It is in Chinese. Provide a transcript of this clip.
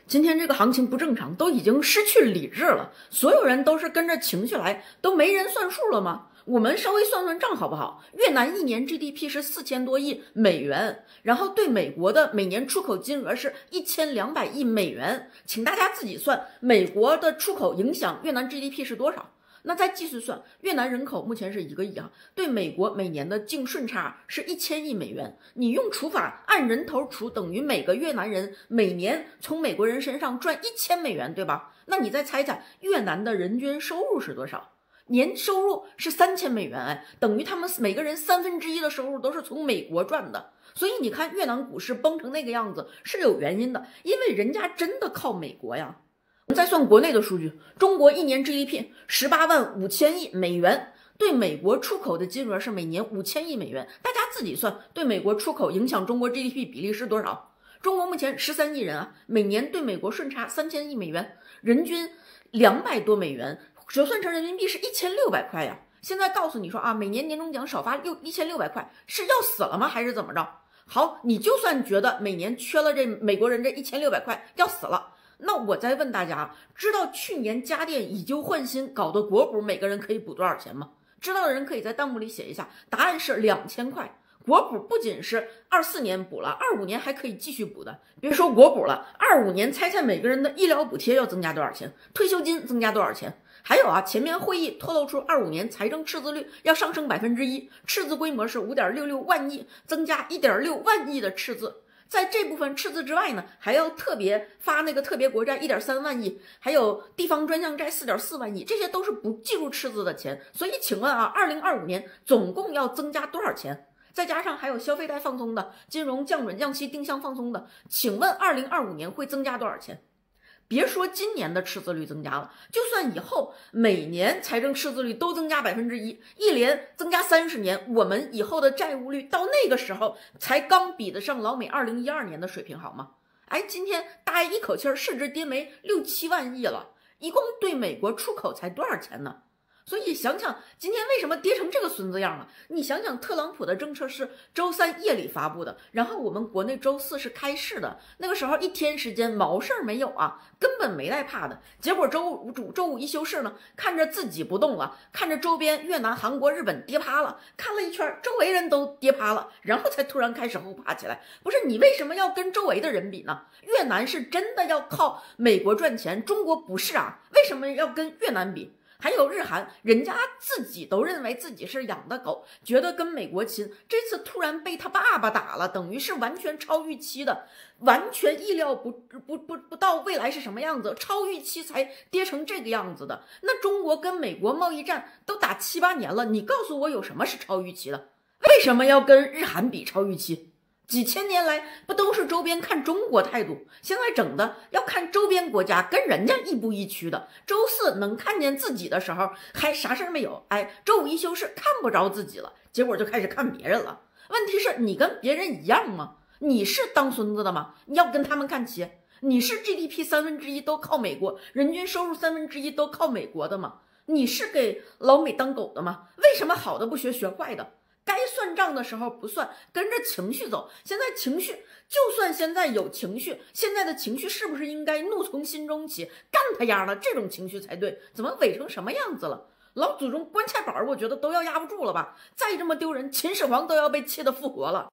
今天这个行情不正常，都已经失去理智了，所有人都是跟着情绪来，都没人算数了吗？我们稍微算算账好不好？越南一年 GDP 是4000多亿美元，然后对美国的每年出口金额是1200亿美元，请大家自己算，美国的出口影响越南 GDP 是多少？那再继续算，越南人口目前是1个亿啊，对美国每年的净顺差是1000亿美元。你用除法按人头除，等于每个越南人每年从美国人身上赚1000美元，对吧？那你再猜猜越南的人均收入是多少？年收入是3000美元，哎，等于他们每个人1/3的收入都是从美国赚的。所以你看越南股市崩成那个样子是有原因的，因为人家真的靠美国呀。我们再算国内的数据，中国一年 GDP 185000亿美元，对美国出口的金额是每年5000亿美元。大家自己算，对美国出口影响中国 GDP 比例是多少？中国目前13亿人啊，每年对美国顺差3000亿美元，人均200多美元，折算成人民币是1600块呀。现在告诉你说啊，每年年终奖少发1600块，是要死了吗？还是怎么着？好，你就算觉得每年缺了这美国人这1600块要死了，那我再问大家，知道去年家电以旧换新搞的国补每个人可以补多少钱吗？知道的人可以在弹幕里写一下，答案是2000块。国补不仅是24年补了，25年还可以继续补的。别说国补了，25年猜猜每个人的医疗补贴要增加多少钱，退休金增加多少钱？还有啊，前面会议透露出25年财政赤字率要上升1%，赤字规模是5.66万亿，增加1.6万亿的赤字。在这部分赤字之外呢，还要特别发那个特别国债1.3万亿，还有地方专项债4.4万亿，这些都是不计入赤字的钱。所以请问啊，2025年总共要增加多少钱？再加上还有消费贷放松的，金融降准降息定向放松的，请问2025年会增加多少钱？别说今年的赤字率增加了，就算以后每年财政赤字率都增加1%，一连增加30年，我们以后的债务率到那个时候才刚比得上老美2012年的水平，好吗？哎，今天大家一口气市值跌没6、7万亿了，一共对美国出口才多少钱呢？所以想想今天为什么跌成这个孙子样了？你想想特朗普的政策是周3夜里发布的，然后我们国内周4是开市的，那个时候1天时间毛事儿没有啊，根本没带怕的。结果周五一休市呢，看着自己不动了，看着周边越南、韩国、日本跌趴了，看了一圈，周围人都跌趴了，然后才突然开始后爬起来。不是你为什么要跟周围的人比呢？越南是真的要靠美国赚钱，中国不是啊，为什么要跟越南比？还有日韩，人家自己都认为自己是养的狗，觉得跟美国亲，这次突然被他爸爸打了，等于是完全超预期的，完全意料不到未来是什么样子，超预期才跌成这个样子的。那中国跟美国贸易战都打7、8年了，你告诉我有什么是超预期的？为什么要跟日韩比超预期？几千年来不都是周边看中国态度，现在整的要看周边国家跟人家亦步亦趋的。周4能看见自己的时候还啥事没有，哎，周5一休市看不着自己了，结果就开始看别人了。问题是你跟别人一样吗？你是当孙子的吗？你要跟他们看齐？你是 GDP 1/3都靠美国，人均收入1/3都靠美国的吗？你是给老美当狗的吗？为什么好的不学，学坏的？该算账的时候不算，跟着情绪走。现在情绪，就算现在有情绪，现在的情绪是不是应该怒从心中起，干他丫的这种情绪才对？怎么伪成什么样子了？老祖宗棺材板我觉得都要压不住了吧？再这么丢人，秦始皇都要被气得复活了。